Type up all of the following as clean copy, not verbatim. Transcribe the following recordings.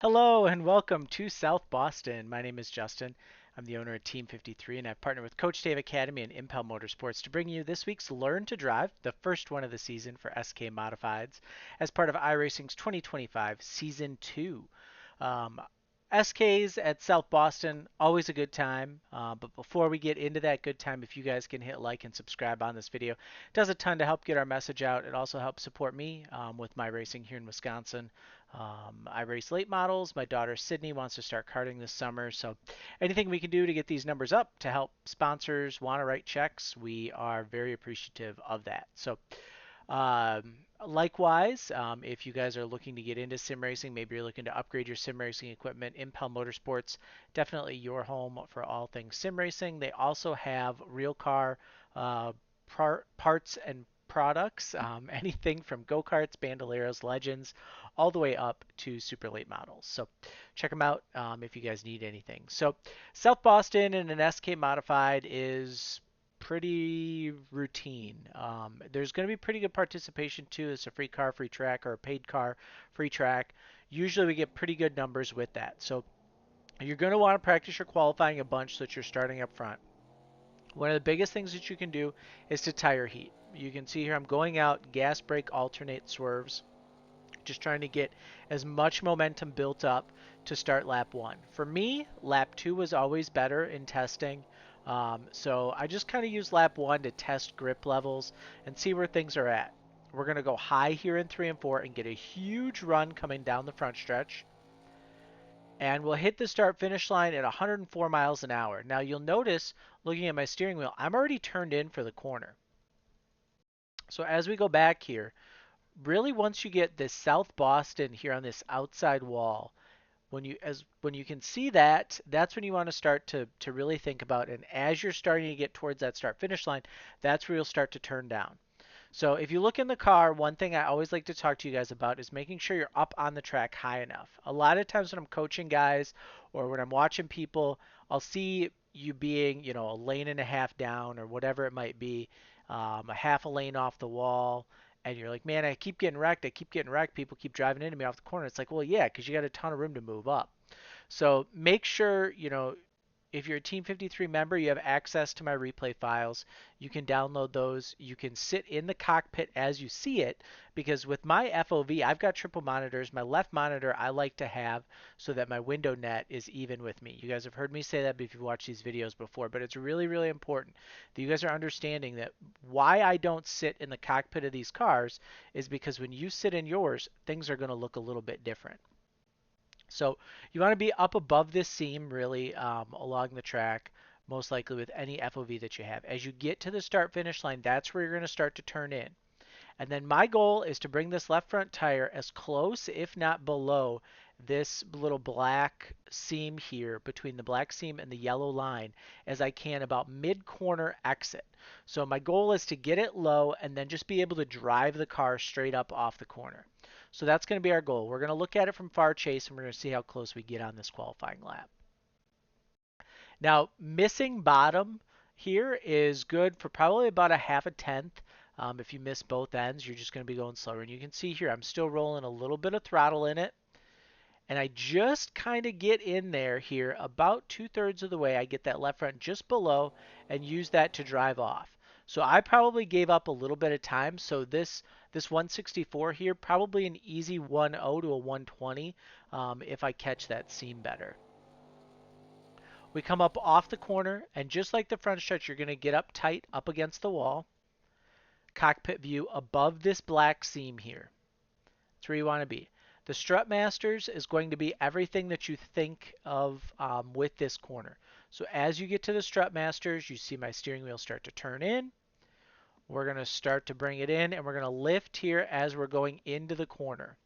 Hello and welcome to South Boston. My name is Justin. I'm the owner of Team 53 and I've partnered with Coach Dave Academy and Impel Motorsports to bring you this week's Learn to Drive, the first one of the season for SK Modifieds, as part of iRacing's 2025 Season 2. Um, SKs at South Boston, always a good time. But before we get into that good time, if you guys can hit like and subscribe on this video, it does a ton to help get our message out. It also helps support me with my racing here in Wisconsin. I race late models. My daughter Sydney wants to start karting this summer. So anything we can do to get these numbers up to help sponsors want to write checks, we are very appreciative of that. So likewise, if you guys are looking to get into sim racing, maybe you're looking to upgrade your sim racing equipment, Impel Motorsports, definitely your home for all things sim racing. They also have real car uh, parts and products, anything from go-karts, bandoleros, legends, all the way up to super late models. So check them out if you guys need anything. So South Boston in an SK modified is pretty routine. There's going to be pretty good participation too. It's a free car, free track, or a paid car, free track. Usually we get pretty good numbers with that. So you're going to want to practice your qualifying a bunch so that you're starting up front. One of the biggest things that you can do is to tire heat. You can see here I'm going out gas, brake, alternate, swerves, just trying to get as much momentum built up to start lap one. For me, lap two was always better in testing. So I just kind of use lap one to test grip levels and see where things are at. We're going to go high here in 3 and 4 and get a huge run coming down the front stretch. And we'll hit the start finish line at 104 miles an hour. Now you'll notice, looking at my steering wheel, I'm already turned in for the corner. So as we go back here, really once you get this South Boston here on this outside wall, when you can see that, that's when you want to start to really think about. And as you're starting to get towards that start finish line, that's where you'll start to turn down. So if you look in the car, one thing I always like to talk to you guys about is making sure you're up on the track high enough. A lot of times when I'm coaching guys or when I'm watching people, I'll see you being, a lane and a half down or whatever it might be, a half a lane off the wall, and you're like, man, I keep getting wrecked. I keep getting wrecked. People keep driving into me off the corner. It's like, well, yeah, because you got a ton of room to move up. So make sure, if you're a Team 53 member, you have access to my replay files. You can download those. You can sit in the cockpit as you see it because with my FOV, I've got triple monitors. My left monitor I like to have so that my window net is even with me. You guys have heard me say that if you've watched these videos before, but it's really, really important that you guys are understanding that why I don't sit in the cockpit of these cars is because when you sit in yours, things are going to look a little bit different. So you want to be up above this seam really along the track, most likely with any FOV that you have. As you get to the start finish line, that's where you're going to start to turn in. And then my goal is to bring this left front tire as close, if not below, this little black seam here between the black seam and the yellow line as I can about mid-corner exit. So my goal is to get it low and then just be able to drive the car straight up off the corner. So that's going to be our goal. We're going to look at it from far chase and we're going to see how close we get on this qualifying lap. Now, missing bottom here is good for probably about a half a tenth. If you miss both ends, you're just going to be going slower. And you can see here, I'm still rolling a little bit of throttle in it. And I just kind of get in there here about 2/3 of the way. I get that left front just below and use that to drive off. So I probably gave up a little bit of time. So this 164 here, probably an easy 1.0 to a 120 if I catch that seam better. We come up off the corner, and just like the front stretch, you're going to get up tight up against the wall. Cockpit view above this black seam here. That's where you want to be. The strut masters is going to be everything that you think of with this corner. So as you get to the strut masters, you see my steering wheel start to turn in. We're going to start to bring it in, and we're going to lift here as we're going into the corner.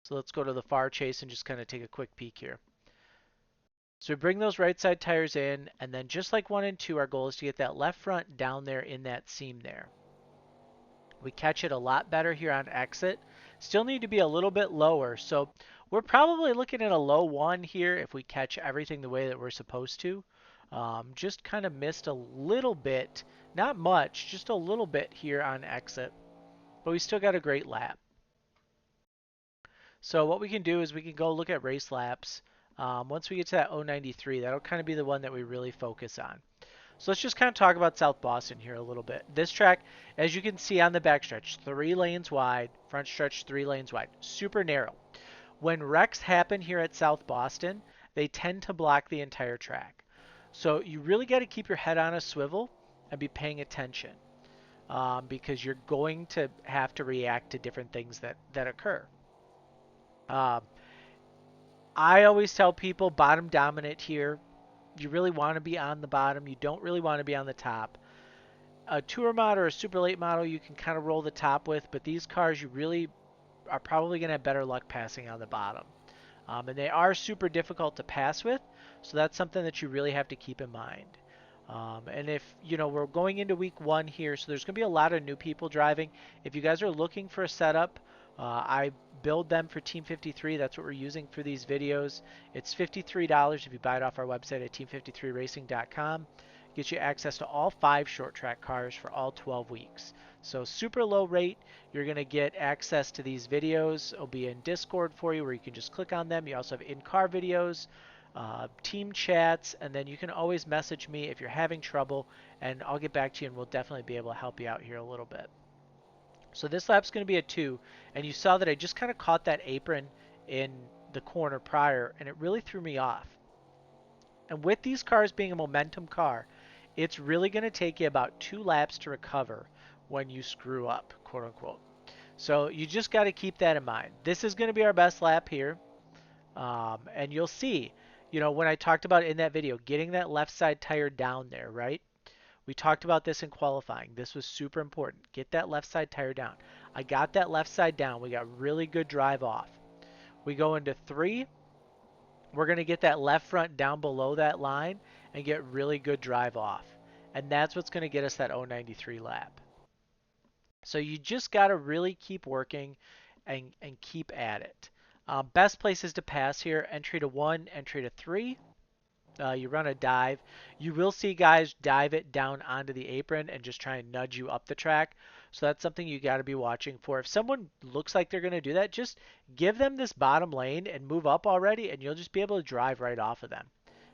So let's go to the far chase and just kind of take a quick peek here. So we bring those right side tires in, and then just like 1 and 2, our goal is to get that left front down there in that seam there. We catch it a lot better here on exit. Still need to be a little bit lower, so we're probably looking at a low 1 here if we catch everything the way that we're supposed to. Just kind of missed a little bit, not much, just a little bit here on exit, but we still got a great lap. So what we can do is we can go look at race laps. Once we get to that 093, that'll kind of be the one that we really focus on. So let's just kind of talk about South Boston here a little bit. This track, as you can see on the backstretch, 3 lanes wide, front stretch 3 lanes wide, super narrow. When wrecks happen here at South Boston, they tend to block the entire track. So you really got to keep your head on a swivel and be paying attention because you're going to have to react to different things that occur. Um, I always tell people bottom dominant here. You really want to be on the bottom. You don't really want to be on the top. A tour mod or a super late model you can kind of roll the top with, but these cars you really are probably going to have better luck passing on the bottom. And they are super difficult to pass with, so that's something that you really have to keep in mind. And if, we're going into week 1 here, so there's going to be a lot of new people driving. If you guys are looking for a setup, I build them for Team 53. That's what we're using for these videos. It's $53 if you buy it off our website at team53racing.com. Gets you access to all 5 short track cars for all 12 weeks. So super low rate. You're going to get access to these videos. It'll be in Discord for you where you can just click on them. You also have in-car videos, team chats, and then you can always message me if you're having trouble, and I'll get back to you and we'll definitely be able to help you out here a little bit. So this lap's going to be a 2, and you saw that I just kind of caught that apron in the corner prior, and it really threw me off. And with these cars being a momentum car, it's really going to take you about 2 laps to recover when you screw up, quote unquote. So you just got to keep that in mind. This is going to be our best lap here. And you'll see, when I talked about in that video, getting that left side tire down there, right? We talked about this in qualifying. This was super important. Get that left side tire down. I got that left side down. We got really good drive off. We go into 3. We're going to get that left front down below that line and get really good drive off. And that's what's going to get us that 093 lap. So you just got to really keep working and keep at it. Best places to pass here, entry to 1, entry to 3. You run a dive. You will see guys dive it down onto the apron and just try and nudge you up the track. So that's something you got to be watching for. If someone looks like they're going to do that, just give them this bottom lane and move up already, and you'll just be able to drive right off of them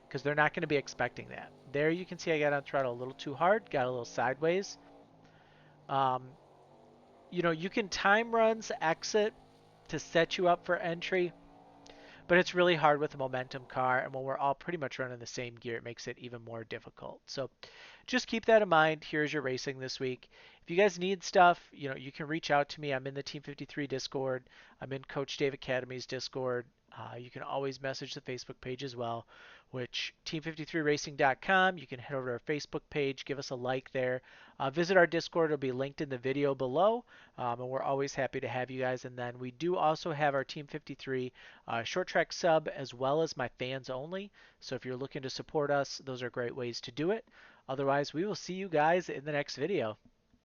because they're not going to be expecting that. There you can see I got on throttle a little too hard, got a little sideways. Um, you can time runs exit to set you up for entry. But it's really hard with a momentum car, and when we're all pretty much running the same gear, it makes it even more difficult. So just keep that in mind. Here's your racing this week. If you guys need stuff, you can reach out to me. I'm in the Team 53 Discord. I'm in Coach Dave Academy's Discord. You can always message the Facebook page as well, which team53racing.com. You can head over to our Facebook page, give us a like there. Visit our Discord. It'll be linked in the video below, and we're always happy to have you guys. And then we do also have our Team 53 short track sub as well as my fans only. So if you're looking to support us, those are great ways to do it. Otherwise, we will see you guys in the next video.